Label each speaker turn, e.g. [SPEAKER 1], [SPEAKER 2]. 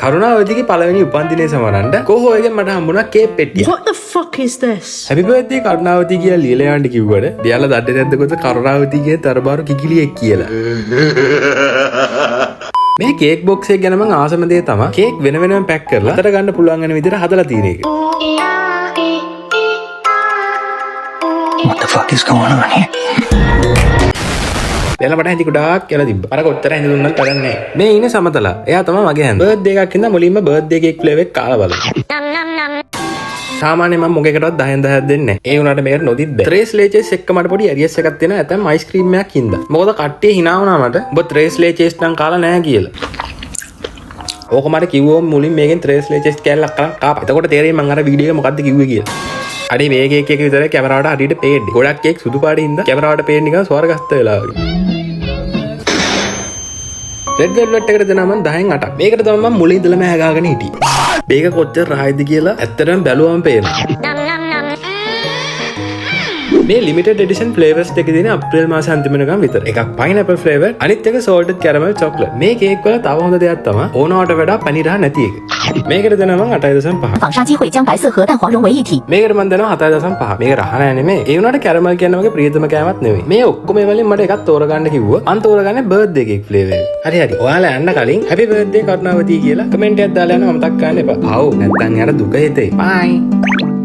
[SPEAKER 1] කරුණාවතිගේ පළවෙනි උපන්දිනය සමරන්න කොහොයගෙන් මට හම්බුණා කේක් පෙට්ටියක්.
[SPEAKER 2] What the fuck is this?
[SPEAKER 1] Happy birthday Karunawathi කියලා ලියලා යන්න කිව්වට දෙයාලා දන්නේ නැද්ද කොහොමද කරුණාවතිගේ තරබාරු කිකිලියෙක් කියලා. මේ කේක් බොක්ස් එක ගැන මම ආසම දේ තමයි කේක් වෙන වෙනම පැක් කරලා අතට ගන්න පුළුවන් වෙන විදිහට හදලා තියෙන එක.
[SPEAKER 3] What the fuck is going on here?
[SPEAKER 1] එයාලා මට හැඳි ගොඩාක් කියලා තිබ්බා. අර කොච්චර හැඳි දුන්නත් තරන්නේ නැහැ. මේ ඉන්නේ සමතලා. එයා තමයි මගේ හැඳි. බර්ත්ඩේ එකක් ඉඳන් මුලින්ම බර්ත්ඩේ කේක් ෆ්ලේවර් එක කාලා බලන්න. සාමාන්‍යයෙන් මම මොකේකටවත් 10න් 10ක් දෙන්නේ නැහැ. ඒ වුණාට මේකට නොදිත් බෑ. ත්‍රේස් ලේචෙස් එක්ක මට පොඩි ඇරියස් එකක් තියෙනවා. නැත්නම් අයිස්ක්‍රීම් එකක් හින්දා. මොකද කට්ටිය hina වුණා මට. ඔබ ත්‍රේස් ලේචෙස් නම් කාලා නැහැ කියලා. ඕක මට කිව්වොත් මුලින් මේකෙන් ත්‍රේස් ලේචෙස් කැල්ලක් කරන් කාපා. එතකොට තේරෙයි මම අර වීඩියෝ එක මොකද්ද කිව්වේ කියලා. අඩේ මේ කේක් එක විතරයි කැමරාවට හරියට පේන්නේ. ගොඩක් කේක් සුදු පාටින් ඉඳන් කැමරාවට පේන්නේ නිකන් ස්වර්ගස්ත වෙලා වගේ. රෙඩ් වෙල්වෙට් එකට දෙනවා මම 10න් 8ක්. මේකට තමයි මම මුලින් ඉඳලම හැගාගෙන හිටියේ. මේක කොච්චර රහයිද කියලා ඇත්තටම බැලුවම පේනවා. මේ ලිමිටඩ් එඩිෂන් ෆ්ලේවර්ස් දෙක දින අප්‍රේල් මාස අන්තිම වෙනකම් විතර. එකක් පයිනැපල් ෆ්ලේවර්, අනිත් එක සෝල්ටඩ් කැරමල් චොක්ලට්. මේ කේක් වල තව හොඳ දෙයක් තමයි ඕනවට වඩා පනි රහ නැති එක. මේකට දෙනවා මම 8.5.
[SPEAKER 4] 纺纱机会将白色和蛋黄融为一体。
[SPEAKER 1] මේකට මම දෙනවා 7.5. මේක රහ නෑ නෙමෙයි. ඒ වුණාට කැරමල් කියන වගේ ප්‍රියතම කෑමක් නෙමෙයි. මේ ඔක්කොම වලින් මට එකක් තෝරගන්න කිව්වා. මම තෝරගන්නේ බර්ත්ඩේ කේක් ෆ්ලේවර් එක. හරි හරි. ඔයාලා යන්න කලින් හැපි බර්ත්ඩේ කරුණාවති කියලා කමෙන්ට් එකක් දාලා යන්න අමතක කරන්න එපා. ආව් නැත්නම් යාර දුක හිතේ. බයි.